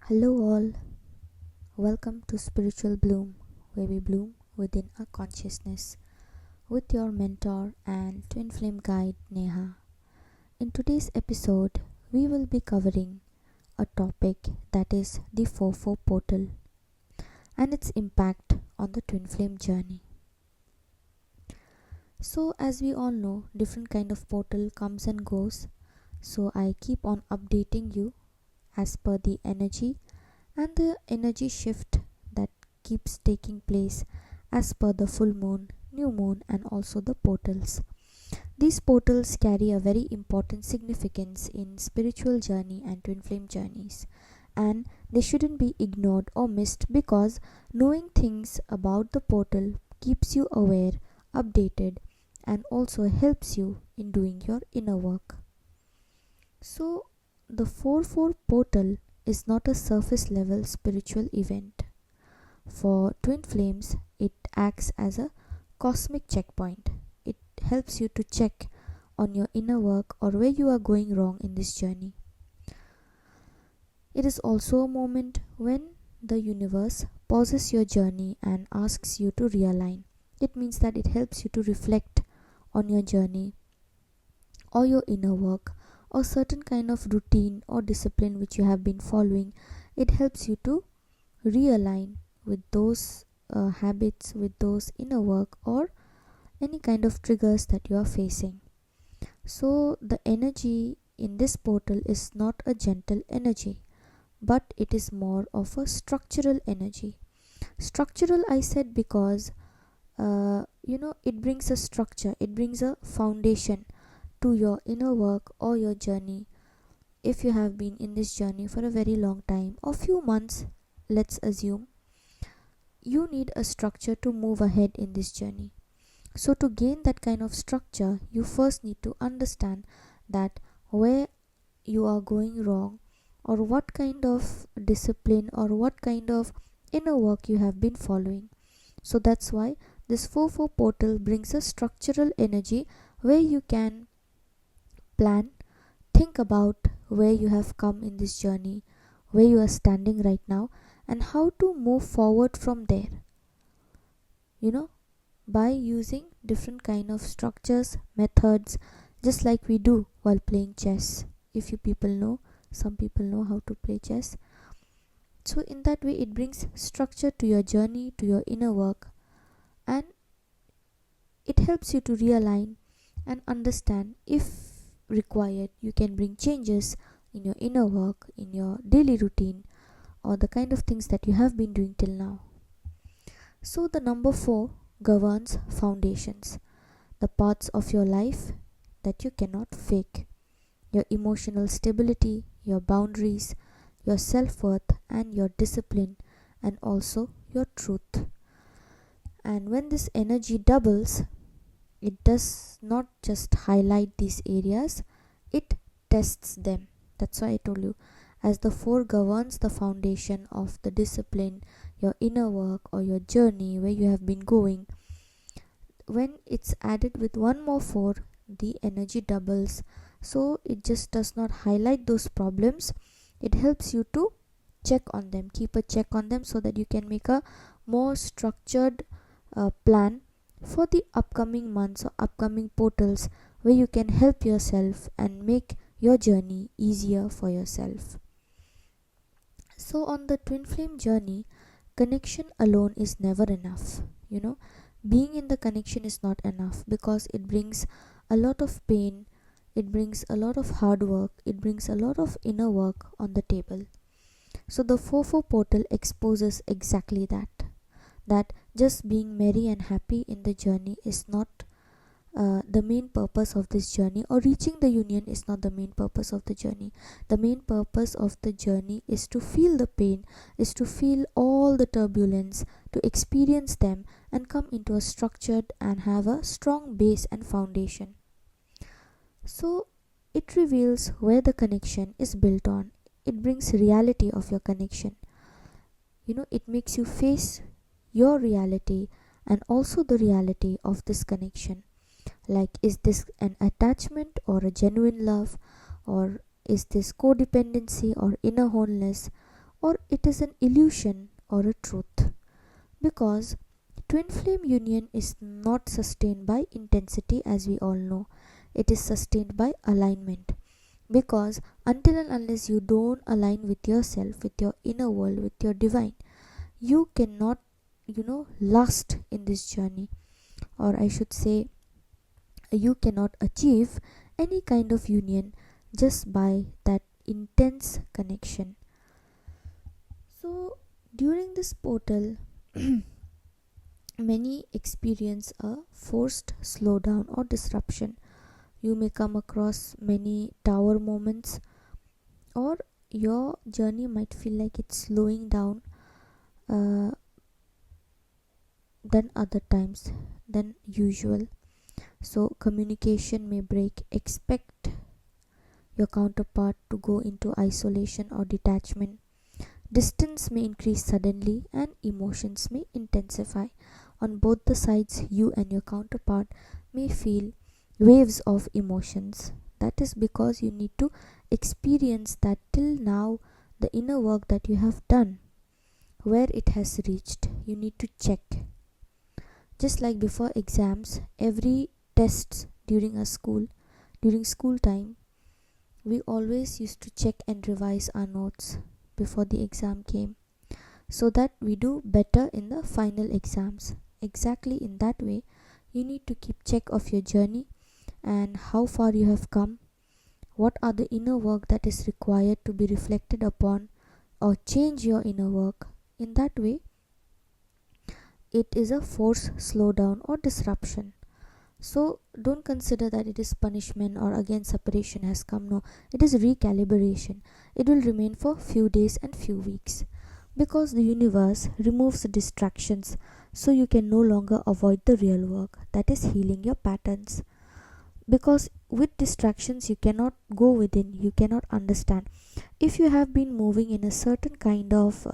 Hello, all. Welcome to Spiritual Bloom, where we bloom within our consciousness with your mentor and twin flame guide Neha. In today's episode, we will be covering a topic that is the 4-4 portal and its impact on the twin flame journey. So, as we all know, different kind of portal comes and goes. So, I keep on updating you as per the energy and the energy shift that keeps taking place as per the full moon, new moon, and also the portals. These portals carry a very important significance in spiritual journey and twin flame journeys, and they shouldn't be ignored or missed because knowing things about the portal keeps you aware, updated, and also helps you in doing your inner work. So, the 4-4 portal is not a surface level spiritual event. For twin flames, it acts as a cosmic checkpoint. It helps you to check on your inner work or where you are going wrong in this journey. It is also a moment when the universe pauses your journey and asks you to realign. It means that it helps you to reflect on your journey or your inner work or certain kind of routine or discipline which you have been following. It helps you to realign with those habits, with those inner work, or any kind of triggers that you are facing. So, the energy in this portal is not a gentle energy, but it is more of a structural energy. Structural, I said, because it brings a structure, it brings a foundation to your inner work or your journey. If you have been in this journey for a very long time or few months, let's assume, you need a structure to move ahead in this journey. So to gain that kind of structure, you first need to understand that where you are going wrong or what kind of discipline or what kind of inner work you have been following. So that's why this 4-4 portal brings a structural energy where you can plan, think about where you have come in this journey, where you are standing right now, and how to move forward from there. You know, by using different kind of structures, methods, just like we do while playing chess. If you people know, some people know how to play chess. So in that way, it brings structure to your journey, to your inner work, and it helps you to realign and understand if required you can bring changes in your inner work, in your daily routine, or the kind of things that you have been doing till now. So the number 4 governs foundations, the parts of your life that you cannot fake, your emotional stability, your boundaries, your self-worth, and your discipline, and also your truth. And when this energy doubles, it does not just highlight these areas, it tests them. That's why I told you, as the 4 governs the foundation of the discipline, your inner work, or your journey where you have been going, when it's added with one more 4, the energy doubles. So it just does not highlight those problems, it helps you to check on them, keep a check on them, so that you can make a more structured plan for the upcoming months or upcoming portals where you can help yourself and make your journey easier for yourself. So on the twin flame journey, connection alone is never enough. Being in the connection is not enough because it brings a lot of pain, it brings a lot of hard work, it brings a lot of inner work on the table. So the 4-4 portal exposes exactly that just being merry and happy in the journey is not the main purpose of this journey, or reaching the union is not the main purpose of the journey. The main purpose of the journey is to feel the pain, is to feel all the turbulence, to experience them and come into a structured and have a strong base and foundation. So it reveals where the connection is built on. It brings reality of your connection. It makes you face your reality and also the reality of this connection. Like, is this an attachment or a genuine love, or is this codependency or inner wholeness, or it is an illusion or a truth. Because twin flame union is not sustained by intensity, as we all know, it is sustained by alignment. Because until and unless you don't align with yourself, with your inner world, with your divine, you cannot, last in this journey, or I should say, you cannot achieve any kind of union just by that intense connection. So, during this portal, many experience a forced slowdown or disruption. You may come across many tower moments, or your journey might feel like it's slowing down uh, than other times than usual. So, communication may break. Expect your counterpart to go into isolation or detachment. Distance may increase suddenly, and emotions may intensify. On both the sides, you and your counterpart may feel waves of emotions. That is because you need to experience that till now, the inner work that you have done, where it has reached. You need to check. Just like before exams, every tests during school time, we always used to check and revise our notes before the exam came, so that we do better in the final exams. Exactly in that way, you need to keep check of your journey and how far you have come, what are the inner work that is required to be reflected upon, or change your inner work. In that way, it is a forced slowdown or disruption. So don't consider that it is punishment or again separation has come. No, it is recalibration. It will remain for few days and few weeks, because the universe removes the distractions, so you can no longer avoid the real work, that is healing your patterns. Because with distractions you cannot go within, you cannot understand. If you have been moving in a certain kind of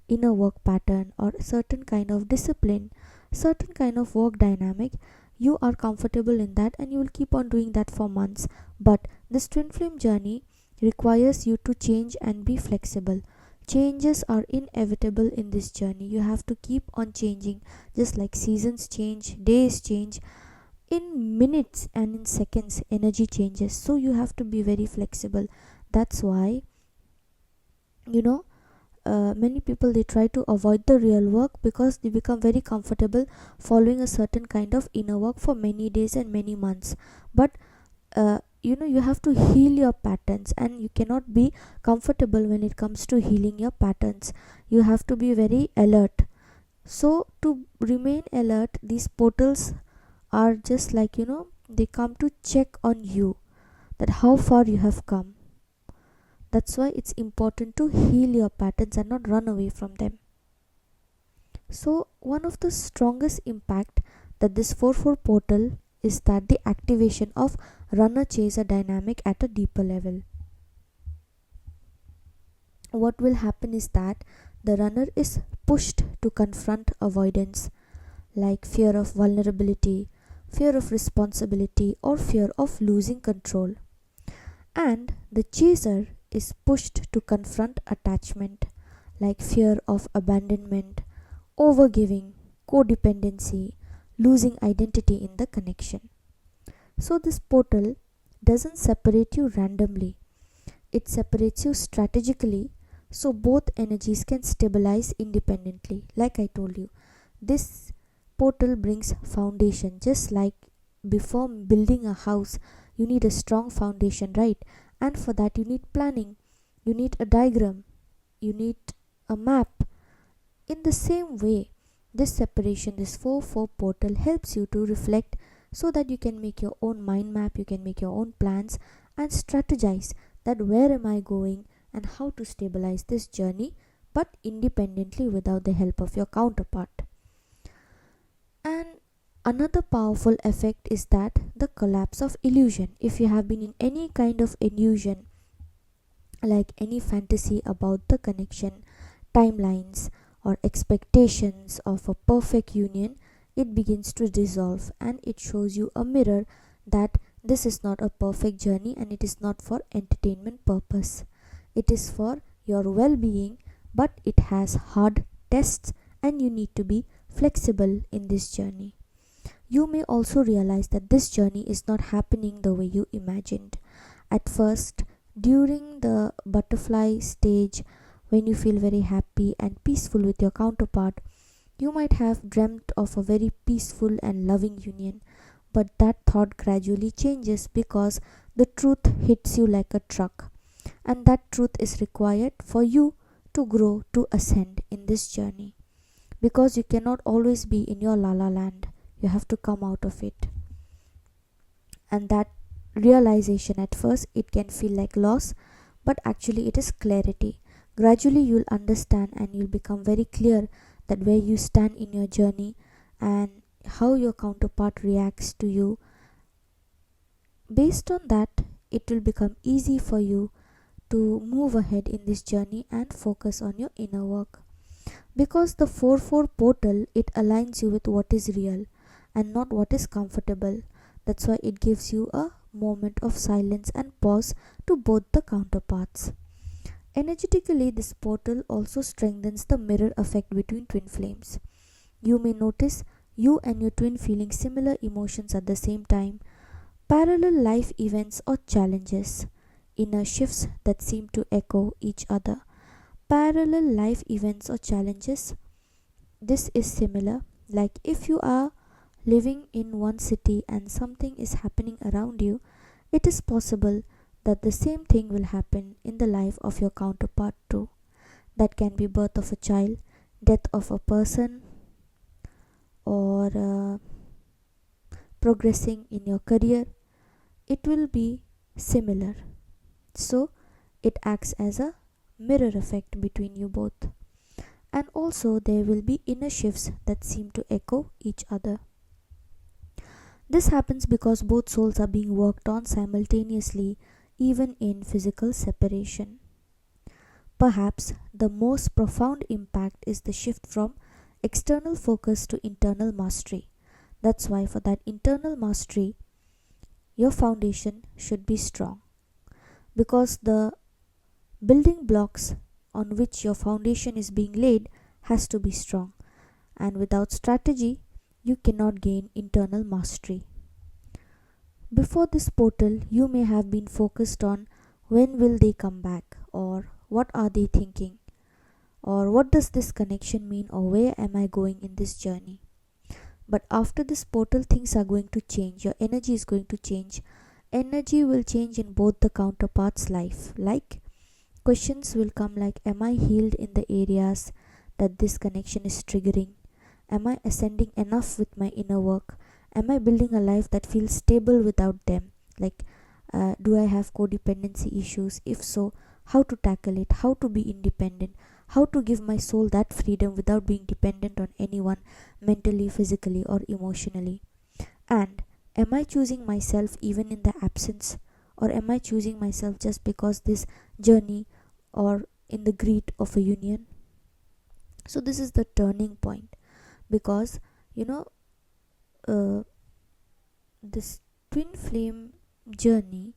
inner work pattern, or certain kind of discipline, certain kind of work dynamic, you are comfortable in that and you will keep on doing that for months. But this twin flame journey requires you to change and be flexible. Changes are inevitable in this journey. You have to keep on changing, just like seasons change, days change. In minutes and in seconds, energy changes. So you have to be very flexible. That's why, you know, many people, they try to avoid the real work because they become very comfortable following a certain kind of inner work for many days and many months. But you have to heal your patterns, and you cannot be comfortable when it comes to healing your patterns. You have to be very alert. So to remain alert, these portals are just like, they come to check on you, that how far you have come. That's why it's important to heal your patterns and not run away from them. So one of the strongest impact that this 4-4 portal is that the activation of runner chaser dynamic at a deeper level. What will happen is that the runner is pushed to confront avoidance, like fear of vulnerability, fear of responsibility, or fear of losing control. And the chaser is pushed to confront attachment, like fear of abandonment, overgiving, codependency, losing identity in the connection. So, this portal doesn't separate you randomly, it separates you strategically, so both energies can stabilize independently. Like I told you, this portal brings foundation. Just like before building a house, you need a strong foundation, right? And for that, you need planning, you need a diagram, you need a map. In the same way, this separation, this 4-4 portal helps you to reflect, so that you can make your own mind map, you can make your own plans and strategize that where am I going and how to stabilize this journey, but independently without the help of your counterpart. And another powerful effect is that the collapse of illusion. If you have been in any kind of illusion, like any fantasy about the connection, timelines, or expectations of a perfect union, it begins to dissolve, and it shows you a mirror that this is not a perfect journey and it is not for entertainment purpose. It is for your well being, but it has hard tests, and you need to be flexible in this journey. You may also realize that this journey is not happening the way you imagined. At first, during the butterfly stage, when you feel very happy and peaceful with your counterpart, you might have dreamt of a very peaceful and loving union. But that thought gradually changes because the truth hits you like a truck, and that truth is required for you to grow, to ascend in this journey, because you cannot always be in your la la land. You have to come out of it. And that realization, at first it can feel like loss, but actually it is clarity. Gradually you'll understand and you'll become very clear that where you stand in your journey and how your counterpart reacts to you. Based on that, it will become easy for you to move ahead in this journey and focus on your inner work. Because the 4-4 portal, it aligns you with what is real and not what is comfortable. That's why it gives you a moment of silence and pause to both the counterparts. Energetically, this portal also strengthens the mirror effect between twin flames. You may notice you and your twin feeling similar emotions at the same time, parallel life events or challenges, inner shifts that seem to echo each other. Parallel life events or challenges, this is similar, like if you are living in one city and something is happening around you, it is possible that the same thing will happen in the life of your counterpart too. That can be birth of a child, death of a person, or progressing in your career. It will be similar. So it acts as a mirror effect between you both. And also there will be inner shifts that seem to echo each other. This happens because both souls are being worked on simultaneously, even in physical separation. Perhaps the most profound impact is the shift from external focus to internal mastery. That's why for that internal mastery, your foundation should be strong, because the building blocks on which your foundation is being laid has to be strong, and without strategy you cannot gain internal mastery. Before this portal, you may have been focused on when will they come back, or what are they thinking, or what does this connection mean, or where am I going in this journey. But after this portal, things are going to change. Your energy is going to change. Energy will change in both the counterparts' life. Like questions will come like, am I healed in the areas that this connection is triggering? Am I ascending enough with my inner work? Am I building a life that feels stable without them? Like, do I have codependency issues? If so, how to tackle it? How to be independent? How to give my soul that freedom without being dependent on anyone mentally, physically, or emotionally? And am I choosing myself even in the absence? Or am I choosing myself just because this journey or in the greed of a union? So this is the turning point, because this twin flame journey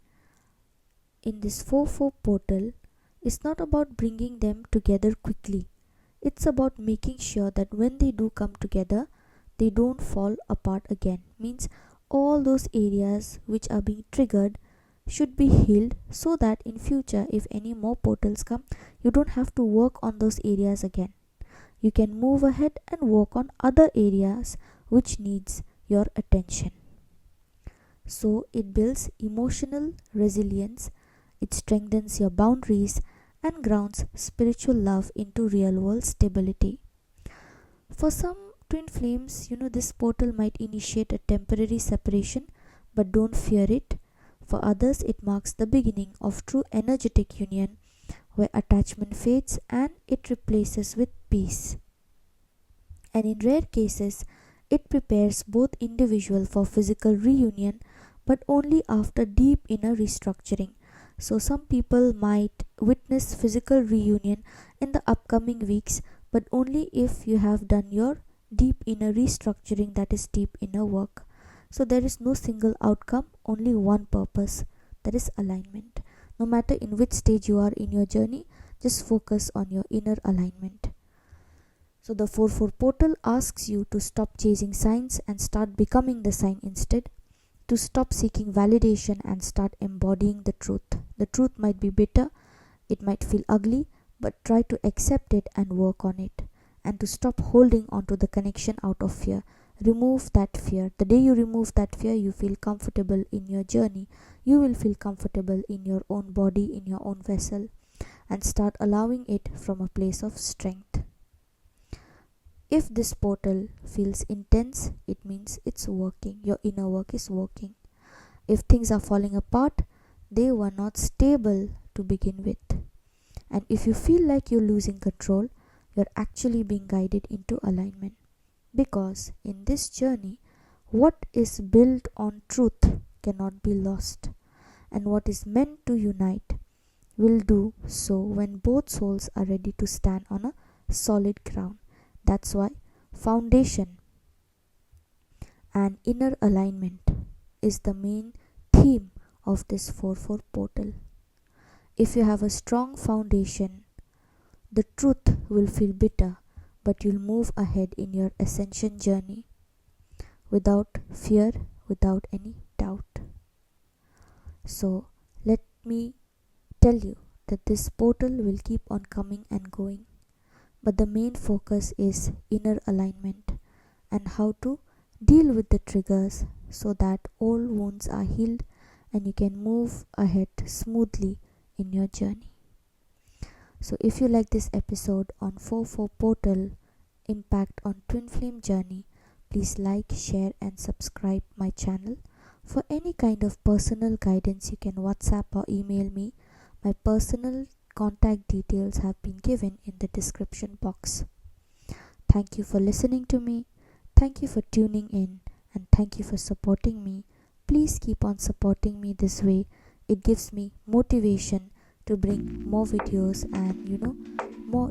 in this 4-4 portal is not about bringing them together quickly. It's about making sure that when they do come together, they don't fall apart again. Means all those areas which are being triggered should be healed, so that in future if any more portals come, you don't have to work on those areas again. You can move ahead and work on other areas which needs your attention. So it builds emotional resilience, it strengthens your boundaries and grounds spiritual love into real world stability. For some twin flames, this portal might initiate a temporary separation, but don't fear it. For others, it marks the beginning of true energetic union where attachment fades and it replaces with peace. And in rare cases, it prepares both individual for physical reunion, but only after deep inner restructuring. So some people might witness physical reunion in the upcoming weeks, but only if you have done your deep inner restructuring, that is deep inner work. So there is no single outcome, only one purpose, that is alignment. No matter in which stage you are in your journey, Just focus on your inner alignment. So the 4-4 portal asks you to stop chasing signs and start becoming the sign instead, to stop seeking validation and start embodying the truth. The truth might be bitter, it might feel ugly, but try to accept it and work on it. And to stop holding on to the connection out of fear. Remove that fear. The day you remove that fear, you feel comfortable in your journey. You will feel comfortable in your own body, in your own vessel, and start allowing it from a place of strength. If this portal feels intense, it means it's working. Your inner work is working. If things are falling apart, they were not stable to begin with. And if you feel like you're losing control, you're actually being guided into alignment. Because in this journey, what is built on truth cannot be lost. And what is meant to unite will do so when both souls are ready to stand on a solid ground. That's why foundation and inner alignment is the main theme of this 4-4 portal. If you have a strong foundation, the truth will feel bitter, but you'll move ahead in your ascension journey without fear, without any doubt. So let me tell you that this portal will keep on coming and going, but the main focus is inner alignment and how to deal with the triggers so that all wounds are healed and you can move ahead smoothly in your journey. So if you like this episode on 4-4 portal impact on twin flame journey, please like, share and subscribe my channel. For any kind of personal guidance, you can WhatsApp or email me. My personal contact details have been given in the description box. Thank you for listening to me. Thank you for tuning in, and thank you for supporting me. Please keep on supporting me this way. It gives me motivation to bring more videos and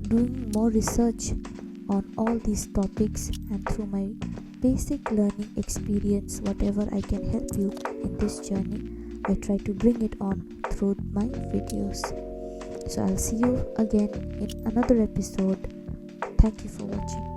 doing more research on all these topics, and through my basic learning experience, whatever I can help you in this journey, I try to bring it on through my videos. So I'll see you again in another episode. Thank you for watching.